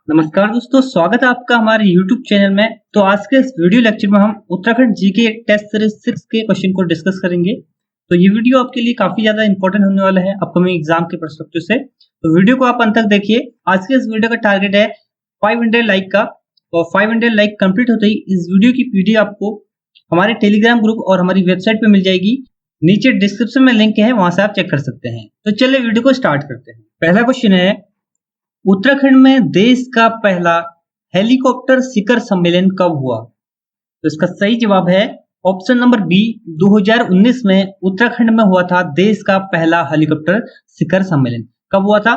नमस्कार दोस्तों, स्वागत है आपका हमारे YouTube चैनल में। तो आज के इस वीडियो लेक्चर में हम उत्तराखंड जीके टेस्ट सीरीज 6 के क्वेश्चन को डिस्कस करेंगे। तो ये वीडियो आपके लिए काफी ज्यादा इंपॉर्टेंट होने वाला है अपकमिंग एग्जाम के पर्सपेक्टिव से। तो वीडियो को आप अंत तक देखिए। आज के इस वीडियो का टारगेट है 500 लाइक का, और 500 लाइक कंप्लीट होते ही इस वीडियो की पीडीएफ आपको हमारे टेलीग्राम ग्रुप और हमारी वेबसाइट पे मिल जाएगी। नीचे डिस्क्रिप्शन में लिंक है, वहां से आप चेक कर सकते हैं। तो चलिए वीडियो को स्टार्ट करते हैं। पहला क्वेश्चन है, उत्तराखंड में देश का पहला हेलीकॉप्टर शिखर सम्मेलन कब हुआ? तो इसका सही जवाब है ऑप्शन नंबर बी, 2019 में उत्तराखंड में हुआ था देश का पहला हेलीकॉप्टर शिखर सम्मेलन। कब हुआ था?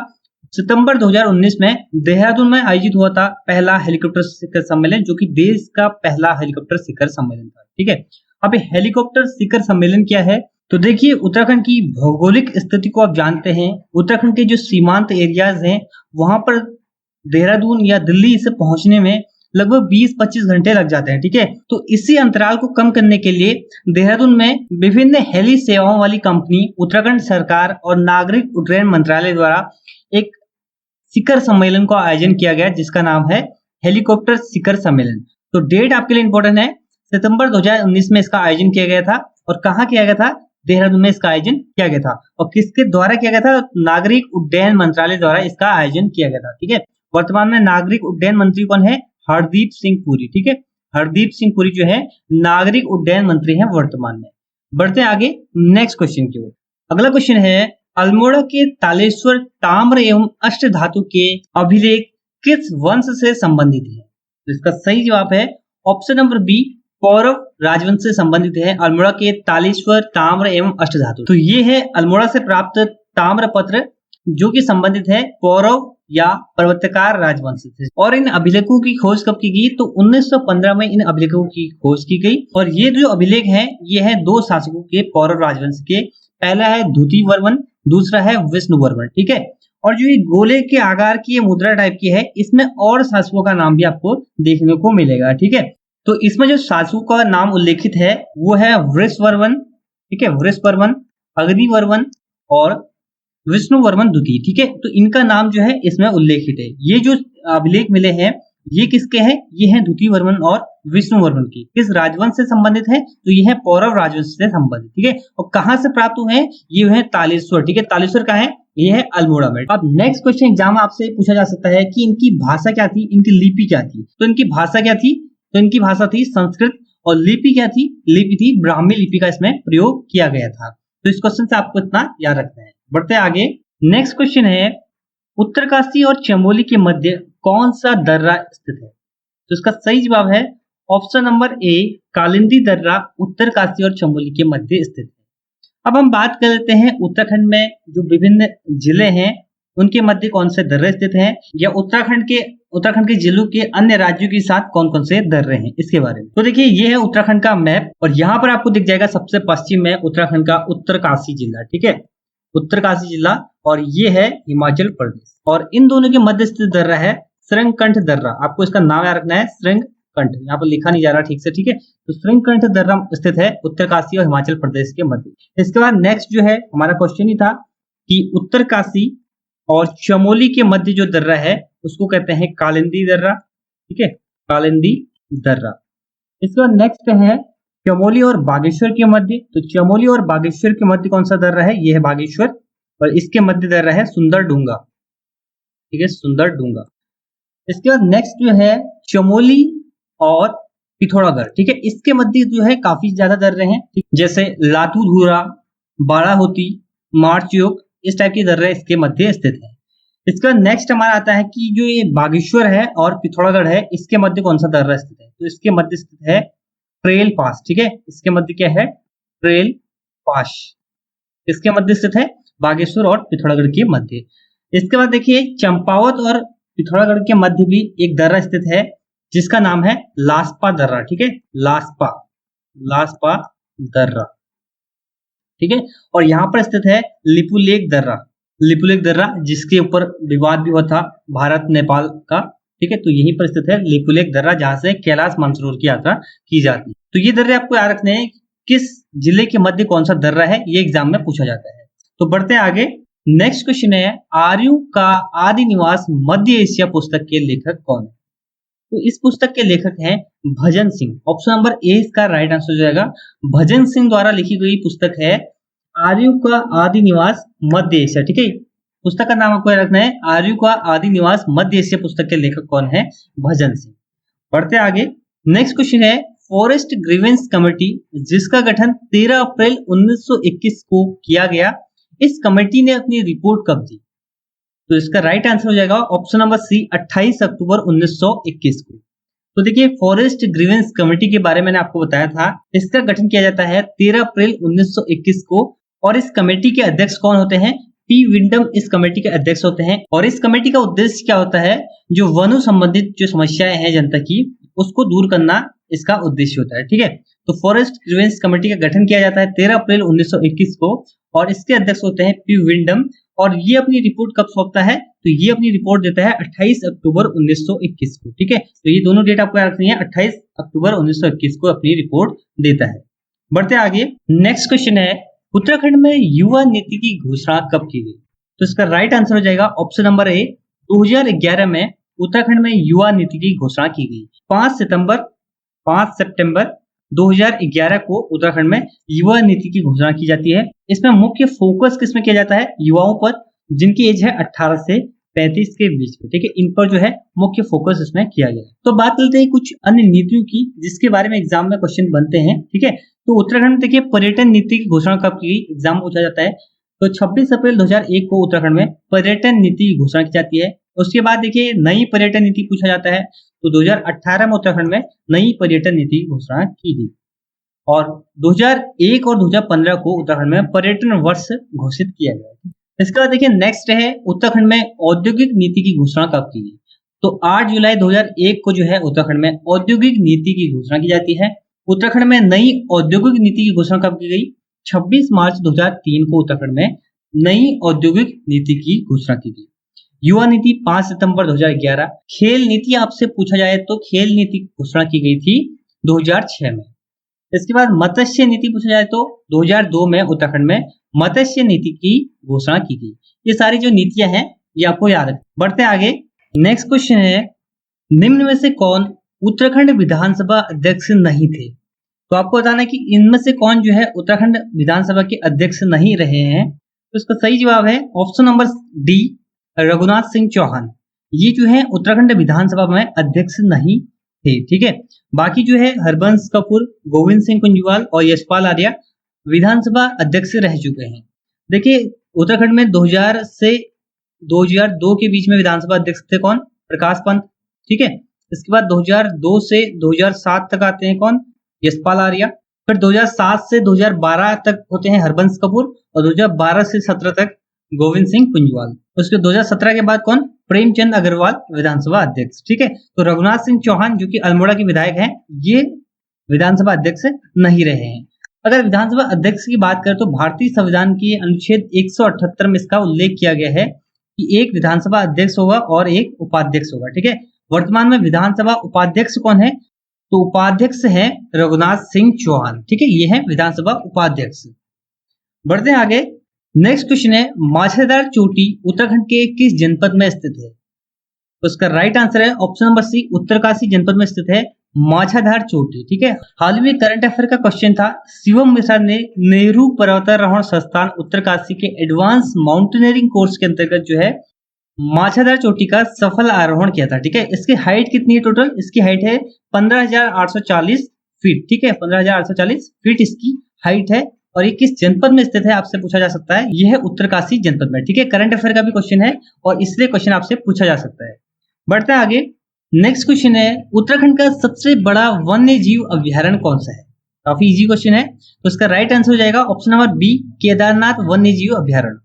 सितंबर 2019 में देहरादून में आयोजित हुआ था पहला हेलीकॉप्टर शिखर सम्मेलन, जो कि देश का पहला हेलीकॉप्टर शिखर सम्मेलन था। ठीक है, अब हेलीकॉप्टर शिखर सम्मेलन क्या है? तो देखिए, उत्तराखंड की भौगोलिक स्थिति को आप जानते हैं। उत्तराखंड के जो सीमांत एरियाज हैं, वहां पर देहरादून या दिल्ली से पहुंचने में लगभग 20-25 घंटे लग जाते हैं। ठीक है, तो इसी अंतराल को कम करने के लिए देहरादून में विभिन्न हेली सेवाओं वाली कंपनी, उत्तराखंड सरकार और नागरिक उड्डयन मंत्रालय द्वारा एक शिखर सम्मेलन का आयोजन किया गया, जिसका नाम है हेलीकॉप्टर शिखर सम्मेलन। तो डेट आपके लिए इंपॉर्टेंट है, सितंबर 2019 में इसका आयोजन किया गया था। और कहाँ किया गया था? देहरादून में इसका आयोजन किया गया था। और किसके द्वारा किया गया था? नागरिक उड्डयन मंत्रालय द्वारा इसका आयोजन किया गया था। ठीक है, वर्तमान में नागरिक उड्डयन मंत्री कौन है? हरदीप सिंह पुरी। ठीक है, हरदीप सिंह पुरी जो है नागरिक उड्डयन मंत्री हैं वर्तमान में। बढ़ते हैं आगे नेक्स्ट क्वेश्चन की ओर। अगला क्वेश्चन है, अल्मोड़ा के तालेश्वर ताम्र एवं अष्ट धातु के अभिलेख किस वंश से संबंधित है? तो इसका सही जवाब है ऑप्शन नंबर बी, पौरव राजवंश से संबंधित है अल्मोड़ा के तालेश्वर ताम्र एवं अष्ट धातु। तो ये है अल्मोड़ा से प्राप्त ताम्र पत्र, जो कि संबंधित है पौरव या पर्वतकार राजवंश से। और इन अभिलेखों की खोज कब की गई? तो 1915 में इन अभिलेखों की खोज की गई। और ये जो अभिलेख हैं, ये है दो शासकों के पौरव राजवंश के। पहला है द्वितीय वर्मन, दूसरा है विष्णु वर्मन। ठीक है, और जो ये गोले के आकार की ये मुद्रा टाइप की है, इसमें और शासकों का नाम भी आपको देखने को मिलेगा। ठीक है, तो इसमें जो शासकों का नाम उल्लेखित है वो है वृषवर्मन। ठीक है, वृषवर्मन, अग्निवर्मन और विष्णुवर्मन द्वितीय। ठीक है, तो इनका नाम जो है इसमें उल्लेखित है। ये जो अभिलेख मिले हैं, ये किसके हैं? ये हैं द्वितीय वर्मन और विष्णुवर्मन की। किस राजवंश से संबंधित है? तो ये है पौरव राजवंश से संबंधित। ठीक है, और कहां से प्राप्त हुए हैं? ये है तालेश्वर। ठीक है, तालेश्वर कहाँ है? ये है अल्मोड़ा में। अब नेक्स्ट क्वेश्चन एग्जाम आपसे पूछा जा सकता है कि इनकी भाषा क्या थी, इनकी लिपि क्या थी? तो इनकी भाषा क्या थी? तो इनकी भाषा थी संस्कृत, और लिपि क्या थी? लिपि थी ब्राह्मी लिपि का इसमें प्रयोग किया गया था। तो इस क्वेश्चन से आपको इतना याद रखना है। बढ़ते आगे, नेक्स्ट क्वेश्चन है, उत्तरकाशी और चमोली के मध्य कौन सा दर्रा स्थित है? तो इसका सही जवाब है ऑप्शन नंबर ए, कालिंदी दर्रा उत्तरकाशी और चमोली के मध्य स्थित है। अब हम बात कर लेते हैं उत्तराखंड में जो विभिन्न जिले हैं, उनके मध्य कौन से दर्रे स्थित हैं, या उत्तराखंड के जिलों के अन्य राज्यों के साथ कौन कौन से दर्रे हैं, इसके बारे में। तो देखिए, ये है उत्तराखंड का मैप, और यहाँ पर आपको दिख जाएगा सबसे पश्चिम में उत्तराखंड का उत्तरकाशी जिला। ठीक है, उत्तरकाशी जिला, और ये है हिमाचल प्रदेश। और इन दोनों के मध्य स्थित दर्रा है श्रृंगकंठ दर्रा। आपको इसका नाम याद रखना है, श्रृंगकंठ। यहाँ पर लिखा नहीं जा रहा ठीक से। ठीक है, तो श्रृंगकंठ दर्रा स्थित है उत्तरकाशी और हिमाचल प्रदेश के मध्य। इसके बाद नेक्स्ट जो है हमारा क्वेश्चन ही था कि उत्तरकाशी और चमोली के मध्य जो दर्रा है उसको कहते हैं कालिंदी दर्रा। ठीक है, कालिंदी दर्रा। इसके बाद नेक्स्ट है चमोली और बागेश्वर के मध्य। तो चमोली और बागेश्वर के मध्य कौन सा दर्रा है? ये है बागेश्वर, और इसके मध्य दर्रा है सुंदर डूंगा। ठीक है, सुंदर डूंगा। इसके बाद नेक्स्ट जो है चमोली और पिथौरागढ़। ठीक है, इसके मध्य जो है काफी ज्यादा दर्रे हैं, जैसे लातू धूरा, बाड़ाहोती, मारचयोग, इस टाइप की दर्रे इसके मध्य स्थित है। इसका नेक्स्ट हमारा आता है कि जो ये बागेश्वर है और पिथौरागढ़ है, इसके मध्य कौन सा दर्रा स्थित है? तो इसके मध्य स्थित है ट्रेल पास। ठीक है, इसके मध्य क्या है? ट्रेल पास। इसके मध्य स्थित है बागेश्वर और पिथौरागढ़ के मध्य। इसके बाद देखिए, चंपावत और पिथौरागढ़ के मध्य भी एक दर्रा स्थित है, जिसका नाम है लास्पा दर्रा। ठीक है, लास्पा दर्रा। ठीक है, और यहाँ पर स्थित है लिपुलेख दर्रा, जिसके ऊपर विवाद भी हुआ था भारत नेपाल का। ठीक है, तो यहीं पर स्थित है लिपुलेख दर्रा, जहां से कैलाश मानसरोवर की यात्रा की जाती है। तो ये दर्रे आपको याद रखने हैं, किस जिले के मध्य कौन सा दर्रा है, ये एग्जाम में पूछा जाता है। तो बढ़ते हैं आगे, नेक्स्ट क्वेश्चन है, आर्यों का आदि निवास मध्य एशिया पुस्तक के लेखक कौन है? तो इस पुस्तक के लेखक हैं भजन सिंह। ऑप्शन नंबर ए इसका राइट आंसर हो जाएगा। भजन सिंह द्वारा लिखी गई पुस्तक है आर्यों का आदि निवास मध्य एशिया। ठीक है, पुस्तक का नाम आपको याद रखना है, आर्यों का आदि निवास मध्य एशिया पुस्तक के लेखक कौन है? भजन सिंह। बढ़ते आगे, नेक्स्ट क्वेश्चन है, फॉरेस्ट ग्रीवेंस कमेटी जिसका गठन 13 अप्रैल 1921 को किया गया, इस कमेटी ने अपनी रिपोर्ट कब दी? तो इसका राइट आंसर हो जाएगा ऑप्शन नंबर सी 28 अक्टूबर 1921 को। तो देखिए, फॉरेस्ट ग्रीवेंस कमेटी के बारे में मैंने आपको बताया था, इसका गठन किया जाता है 13 अप्रैल 1921 को, और इस कमेटी के अध्यक्ष कौन होते हैं? पी विंडम इस कमेटी के अध्यक्ष होते हैं। और इस कमेटी का उद्देश्य क्या होता है? जो वनों संबंधित जो समस्याएं हैं जनता की, उसको दूर करना इसका उद्देश्य होता है। ठीक है, तो फॉरेस्ट ग्रीवेंस कमेटी का गठन किया जाता है 13 अप्रैल 1921 को, और इसके अध्यक्ष होते हैं पी विंडम, और ये अपनी रिपोर्ट कब सौंपता है? तो ये अपनी रिपोर्ट देता है 28 अक्टूबर 1921 को। ठीक है, तो ये दोनों डेट आपको याद रखनी है, 28 अक्टूबर 1921 को अपनी रिपोर्ट देता है। बढ़ते आगे, नेक्स्ट क्वेश्चन है, उत्तराखंड में युवा नीति की घोषणा कब की गई? तो इसका राइट आंसर हो जाएगा ऑप्शन नंबर ए 2011 में उत्तराखंड में युवा नीति की घोषणा की गई। 5 सितंबर 2011 को उत्तराखंड में युवा नीति की घोषणा की जाती है। इसमें मुख्य फोकस किसमें किया जाता है? युवाओं पर, जिनकी एज है 18 से 35 के बीच में। ठीक है, इन पर जो है मुख्य फोकस इसमें किया गया है। तो बात करते हैं कुछ अन्य नीतियों की जिसके बारे में एग्जाम में क्वेश्चन बनते हैं। ठीक है, तो उत्तराखंड देखिए पर्यटन नीति की घोषणा कब की गई? एग्जाम पूछा जाता है। तो 26 अप्रैल 2001 को उत्तराखंड में पर्यटन नीति की घोषणा की जाती है। उसके बाद देखिए नई पर्यटन नीति पूछा जाता है, तो 2018 में उत्तराखंड में नई पर्यटन नीति की घोषणा की गई, और 2001 और 2015 को उत्तराखंड में पर्यटन वर्ष घोषित किया गया। इसके बाद देखिए नेक्स्ट है, उत्तराखंड में औद्योगिक नीति की घोषणा कब की गई? तो 8 जुलाई 2001 को जो है उत्तराखंड में औद्योगिक नीति की घोषणा की जाती है। उत्तराखंड में नई औद्योगिक नीति की घोषणा कब की गई? 26 मार्च 2003 को उत्तराखंड में नई औद्योगिक नीति की घोषणा की गई। युवा नीति 5 सितंबर 2011। खेल नीति आपसे पूछा जाए तो खेल नीति की घोषणा की गई थी 2006 में। इसके बाद मत्स्य नीति पूछा जाए तो 2002 में उत्तराखंड में मत्स्य नीति की घोषणा की गई। ये सारी जो नीतियां हैं ये आपको याद है। बढ़ते आगे, नेक्स्ट क्वेश्चन है, निम्न में से कौन उत्तराखंड विधानसभा अध्यक्ष नहीं थे? तो आपको बताना है कि इनमें से कौन जो है उत्तराखंड विधानसभा के अध्यक्ष नहीं रहे हैं। तो इसका सही जवाब है option number D, Raghunath Singh Chauhan. ये जो है उत्तराखंड विधानसभा में अध्यक्ष नहीं थे। ठीक है, बाकी जो है हरबंस कपूर, गोविंद सिंह कुंजवाल और यशपाल आर्या विधानसभा अध्यक्ष रह चुके हैं। देखिए, उत्तराखंड में 2000 से 2002 के बीच में विधानसभा अध्यक्ष थे कौन? प्रकाश पंत। ठीक है, इसके बाद 2002 से 2007 तक आते हैं कौन? यशपाल आर्या। फिर 2007 से 2012 तक होते हैं हरबंस कपूर, और 2012 से 17 तक गोविंद सिंह कुंजवाल। उसके 2017 के बाद कौन? प्रेमचंद अग्रवाल विधानसभा अध्यक्ष। ठीक है, तो रघुनाथ सिंह चौहान जो कि अल्मोड़ा के विधायक हैं, ये विधानसभा अध्यक्ष नहीं रहे हैं। अगर विधानसभा अध्यक्ष की बात करें तो भारतीय संविधान के अनुच्छेद 178 में इसका उल्लेख किया गया है कि एक विधानसभा अध्यक्ष होगा और एक उपाध्यक्ष होगा। ठीक है, वर्तमान में विधानसभा उपाध्यक्ष कौन है? तो उपाध्यक्ष है रघुनाथ सिंह चौहान। ठीक है, ये है विधानसभा उपाध्यक्ष। बढ़ते हैं आगे, नेक्स्ट क्वेश्चन है, माछेदार चोटी उत्तराखंड के किस जनपद में स्थित है? तो उसका राइट आंसर है ऑप्शन नंबर सी, उत्तरकाशी जनपद में स्थित है माछाधार चोटी। ठीक है, हाल में करंट अफेयर का क्वेश्चन था, शिवम मिश्रा ने नेहरू पर्वतारोहण संस्थान उत्तरकाशी के एडवांस माउंटेनियरिंग कोर्स के अंतर्गत जो है माछाधार चोटी का सफल आरोहण किया था। ठीक है, इसकी हाइट कितनी है टोटल? इसकी हाइट है 15,840 फीट। ठीक है, 15,840 फीट इसकी हाइट है, और ये किस जनपद में स्थित है आपसे पूछा जा सकता है। यह है उत्तरकाशी जनपद में। ठीक है, करंट अफेयर का भी क्वेश्चन है और इसलिए क्वेश्चन आपसे पूछा जा सकता है। बढ़ते आगे, नेक्स्ट क्वेश्चन है, उत्तराखंड का सबसे बड़ा वन्य जीव अभ्यारण्य कौन सा है? काफी इजी क्वेश्चन है, तो इसका राइट आंसर हो जाएगा ऑप्शन नंबर बी, केदारनाथ वन्य जीव अभ्यारण्य।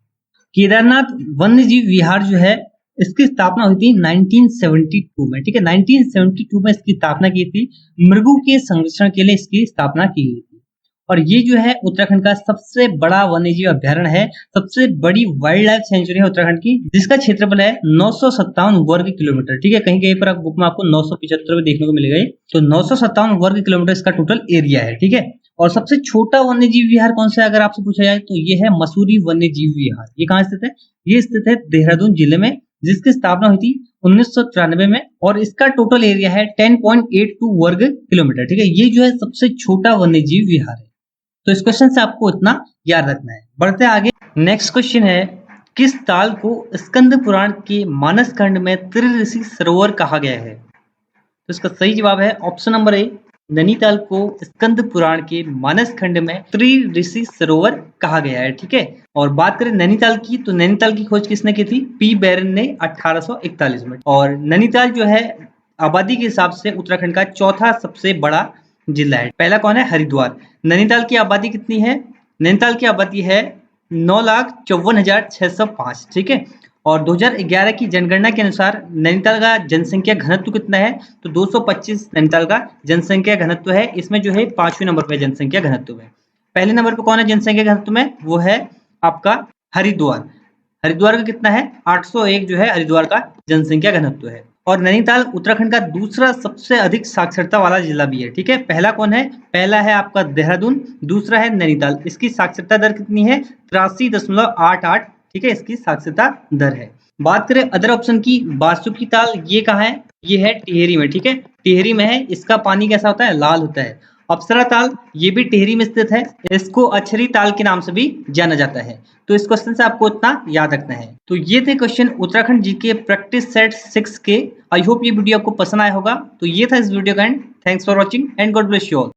केदारनाथ वन्य जीव विहार जो है इसकी स्थापना हुई थी 1972 में। ठीक है, 1972 में इसकी स्थापना की थी, मृगों के संरक्षण के लिए इसकी स्थापना की गई थी। और ये जो है उत्तराखंड का सबसे बड़ा वन्यजीव अभ्यारण्य है, सबसे बड़ी वाइल्ड लाइफ सेंचुरी है उत्तराखंड की, जिसका क्षेत्रफल है 957 वर्ग किलोमीटर। ठीक है, कहीं कहीं पर बुक में आपको 975 भी देखने को मिलेगा, तो 957 वर्ग किलोमीटर इसका टोटल एरिया है। ठीक है, और सबसे छोटा वन्यजीव विहार कौन सा है अगर आपसे पूछा जाए तो ये है मसूरी वन्यजीव विहार। ये कहाँ स्थित है? ये स्थित है देहरादून जिले में, जिसकी स्थापना हुई थी 1993 में और इसका टोटल एरिया है 10.82 वर्ग किलोमीटर। ठीक है, ये जो है सबसे छोटा वन्यजीव विहार है। तो इस क्वेश्चन से आपको इतना याद रखना है। बढ़ते आगे, नेक्स्ट क्वेश्चन है किस ताल को स्कंद पुराण के मानस खंड में त्रिऋषि सरोवर कहा गया है? तो इसका सही जवाब है ऑप्शन नंबर ए, नैनीताल को स्कंद पुराण के मानस खंड में त्रिऋषि सरोवर कहा गया है। ठीक है, और बात करें नैनीताल की तो नैनीताल की खोज किसने की थी? पी बैरन ने 1841 में। और नैनीताल जो है आबादी के हिसाब से उत्तराखंड का चौथा सबसे बड़ा जिला है। पहला कौन है? हरिद्वार। नैनीताल की आबादी कितनी है? नैनीताल की आबादी है 9,54,605। ठीक है, और 2011 की जनगणना के अनुसार नैनीताल का जनसंख्या घनत्व कितना है? तो 225 नैनीताल का जनसंख्या घनत्व है। इसमें जो है 5वें नंबर पे जनसंख्या घनत्व है। पहले नंबर पे कौन है जनसंख्या घनत्व में? वो है आपका हरिद्वार। हरिद्वार का कितना है? 801 जो है हरिद्वार का जनसंख्या घनत्व है। और नैनीताल उत्तराखंड का दूसरा सबसे अधिक साक्षरता वाला जिला भी है। ठीक है, पहला कौन है? पहला है आपका देहरादून, दूसरा है नैनीताल। इसकी साक्षरता दर कितनी है? 83.88। ठीक है, इसकी साक्षरता दर है। बात करें अदर ऑप्शन की, बासुकी ताल ये कहाँ है? ये है टिहरी में। ठीक है, टिहरी में है। इसका पानी कैसा होता है? लाल होता है। अप्सरा ताल ये भी टिहरी में स्थित है। इसको अछरी ताल के नाम से भी जाना जाता है। तो इस क्वेश्चन से आपको इतना याद रखना है। तो ये थे question Uttarakhand GK practice set 6 के। आई होप ये वीडियो आपको पसंद आया होगा। तो ये था इस वीडियो का and. Thanks for watching and God bless you all.